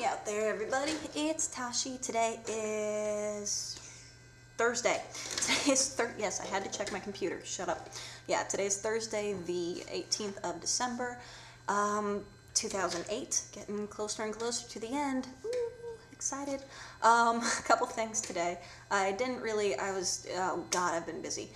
Howdy out there, everybody. It's Tashi. Today is Thursday. Yes, I had to check my computer. Shut up. Yeah, today's Thursday, the 18th of December, 2008. Getting closer and closer to the end. Ooh, excited. A couple things today. I've been busy.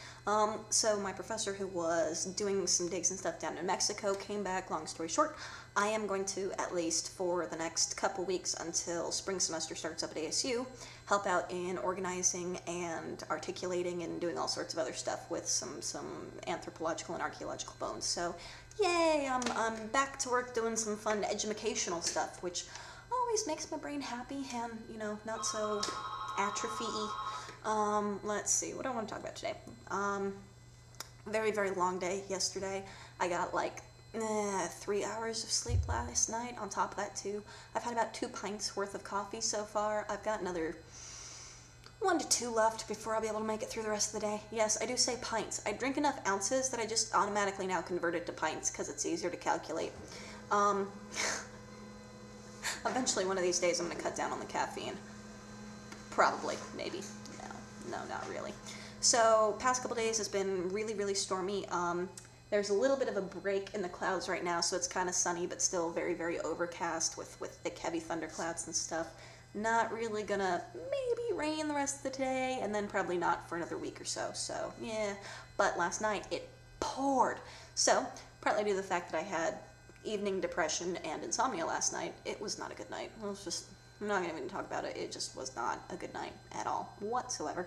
So my professor, who was doing some digs and stuff down in Mexico, came back. Long story short, I am going to, at least for the next couple weeks until spring semester starts up at ASU, help out in organizing and articulating and doing all sorts of other stuff with some anthropological and archaeological bones. So, yay! I'm back to work doing some fun educational stuff, which always makes my brain happy and, you know, not so atrophy-y. Let's see, what do I want to talk about today? Very, very long day yesterday. I got like 3 hours of sleep last night. On top of that, too, I've had about 2 pints worth of coffee so far. I've got another 1 to 2 left before I'll be able to make it through the rest of the day. Yes, I do say pints. I drink enough ounces that I just automatically now convert it to pints because it's easier to calculate. Eventually, one of these days, I'm going to cut down on the caffeine. Probably. Maybe. No, not really. So, past couple days has been really, really stormy. There's a little bit of a break in the clouds right now, so it's kind of sunny, but still very, very overcast with thick, heavy thunderclouds and stuff. Not really gonna maybe rain the rest of the day, and then probably not for another week or so. So, yeah. But last night, it poured. So, partly due to the fact that I had evening depression and insomnia last night, it was not a good night. It was just, I'm not gonna even talk about it. It just was not a good night at all, whatsoever.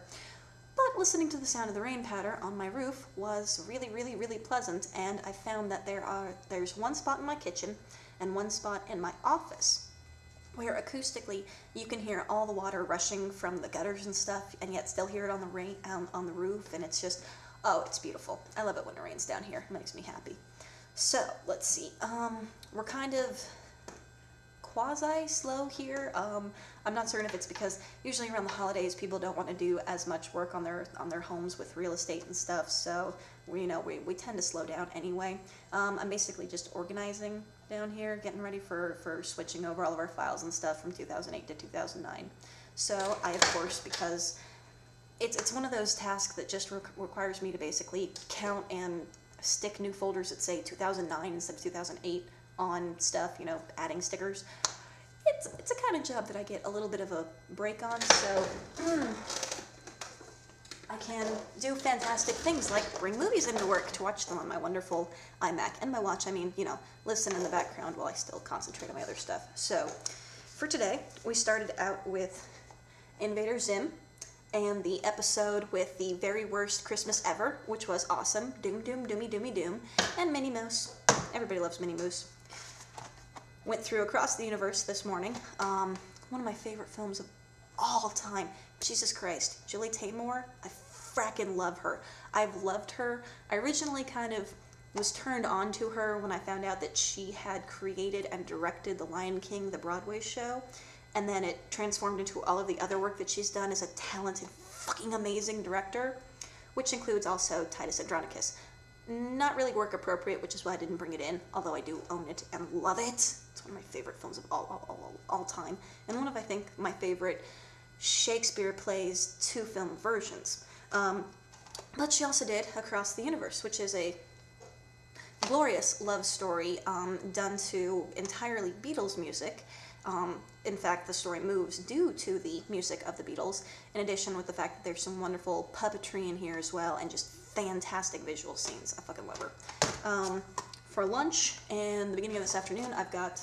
But listening to the sound of the rain patter on my roof was really, really, really pleasant, and I found that there's one spot in my kitchen and one spot in my office where acoustically you can hear all the water rushing from the gutters and stuff, and yet still hear it on the roof, and it's just, oh, it's beautiful. I love it when it rains down here. It makes me happy. So, let's see. We're kind of quasi-slow here. I'm not certain if it's because usually around the holidays people don't want to do as much work on their homes with real estate and stuff, so we tend to slow down anyway. I'm basically just organizing down here, getting ready for switching over all of our files and stuff from 2008 to 2009. So I, of course, because it's one of those tasks that just requires me to basically count and stick new folders that say 2009 instead of 2008 on stuff, you know, adding stickers. It's a kind of job that I get a little bit of a break on, so I can do fantastic things like bring movies into work to watch them on my wonderful iMac. And by watch, I mean, you know, listen in the background while I still concentrate on my other stuff. So, for today, we started out with Invader Zim and the episode with the very worst Christmas ever, which was awesome. Doom, doom, doomy, doomy, doom. And Minnie Mouse. Everybody loves Minnie Mouse. Went through Across the Universe this morning. One of my favorite films of all time. Jesus Christ. Julie Taymor. I frackin' love her. I've loved her. I originally kind of was turned on to her when I found out that she had created and directed The Lion King, the Broadway show. And then it transformed into all of the other work that she's done as a talented, fucking amazing director. Which includes also Titus Andronicus. Not really work appropriate, which is why I didn't bring it in, although I do own it and love it. It's one of my favorite films of all time, and one of, I think, my favorite Shakespeare plays 2 film versions. But she also did Across the Universe, which is a glorious love story done to entirely Beatles music. In fact, the story moves due to the music of the Beatles, in addition with the fact that there's some wonderful puppetry in here as well, and just fantastic visual scenes. I fucking love her. For lunch and the beginning of this afternoon, I've got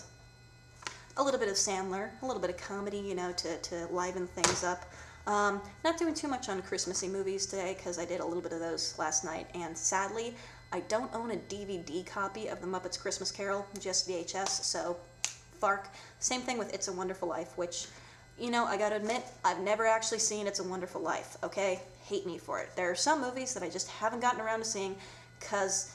a little bit of Sandler, a little bit of comedy, you know, to liven things up. Not doing too much on Christmassy movies today, because I did a little bit of those last night, and sadly, I don't own a DVD copy of The Muppets Christmas Carol, just VHS, so fark. Same thing with It's a Wonderful Life, which, you know, I gotta admit, I've never actually seen It's a Wonderful Life, okay? Hate me for it. There are some movies that I just haven't gotten around to seeing because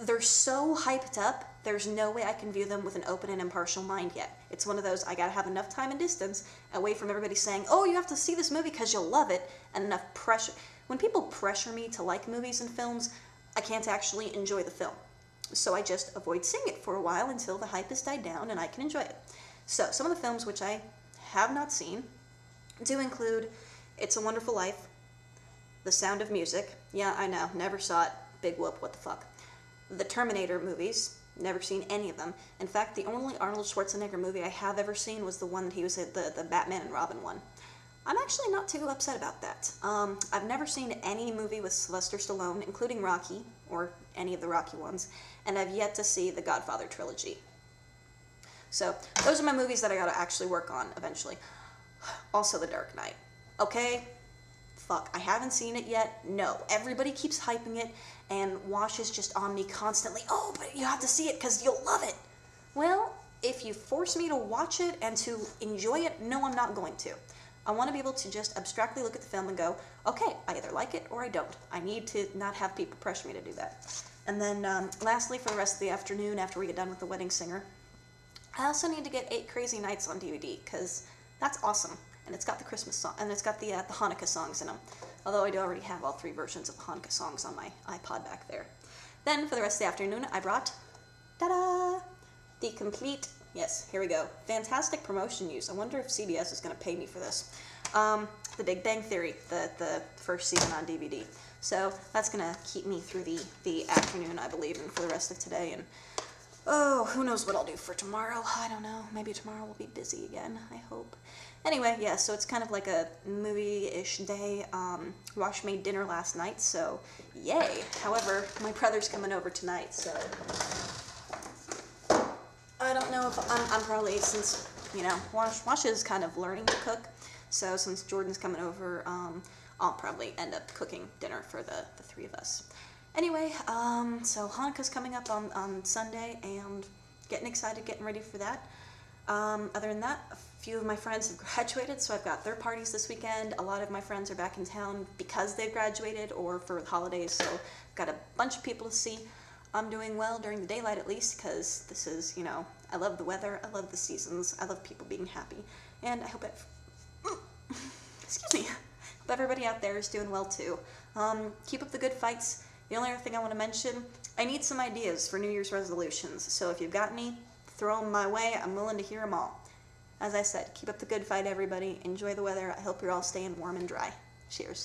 they're so hyped up, there's no way I can view them with an open and impartial mind yet. It's one of those, I gotta have enough time and distance away from everybody saying, oh, you have to see this movie because you'll love it, and enough pressure. When people pressure me to like movies and films, I can't actually enjoy the film. So I just avoid seeing it for a while until the hype has died down and I can enjoy it. So, some of the films which I have not seen do include It's a Wonderful Life, The Sound of Music. Yeah, I know, never saw it. Big whoop, what the fuck. The Terminator movies, never seen any of them. In fact, the only Arnold Schwarzenegger movie I have ever seen was the one that he was in, the Batman and Robin one. I'm actually not too upset about that. I've never seen any movie with Sylvester Stallone, including Rocky, or any of the Rocky ones, and I've yet to see the Godfather trilogy. So, those are my movies that I gotta actually work on eventually. Also, The Dark Knight. Okay? Fuck, I haven't seen it yet. No. Everybody keeps hyping it, and Wash is just on me constantly. Oh, but you have to see it because you'll love it. Well, if you force me to watch it and to enjoy it, no, I'm not going to. I want to be able to just abstractly look at the film and go, okay, I either like it or I don't. I need to not have people pressure me to do that. And then lastly, for the rest of the afternoon, after we get done with The Wedding Singer, I also need to get 8 Crazy Nights on DVD, because that's awesome. And it's got the Christmas song, and it's got the Hanukkah songs in them. Although I do already have all 3 versions of the Hanukkah songs on my iPod back there. Then, for the rest of the afternoon, I brought, ta-da, the complete, yes, here we go, fantastic promotion use. I wonder if CBS is going to pay me for this. The Big Bang Theory, the first season on DVD. So that's going to keep me through the afternoon, I believe, and for the rest of today. And oh, who knows what I'll do for tomorrow. I don't know. Maybe tomorrow will be busy again, I hope. Anyway, yeah, so it's kind of like a movie-ish day. Wash made dinner last night, so yay. However, my brother's coming over tonight, so I don't know if I'm probably, since, you know, Wash is kind of learning to cook, so since Jordan's coming over, I'll probably end up cooking dinner for the 3 of us. Anyway, so Hanukkah's coming up on Sunday, and getting excited, getting ready for that. Other than that, a few of my friends have graduated, so I've got their parties this weekend. A lot of my friends are back in town because they've graduated or for the holidays, so I've got a bunch of people to see. I'm doing well during the daylight at least, because this is, you know, I love the weather, I love the seasons, I love people being happy, and I hope excuse me, hope everybody out there is doing well too. Keep up the good fights. The only other thing I want to mention, I need some ideas for New Year's resolutions, so if you've got any, throw them my way. I'm willing to hear them all. As I said, keep up the good fight, everybody. Enjoy the weather. I hope you're all staying warm and dry. Cheers.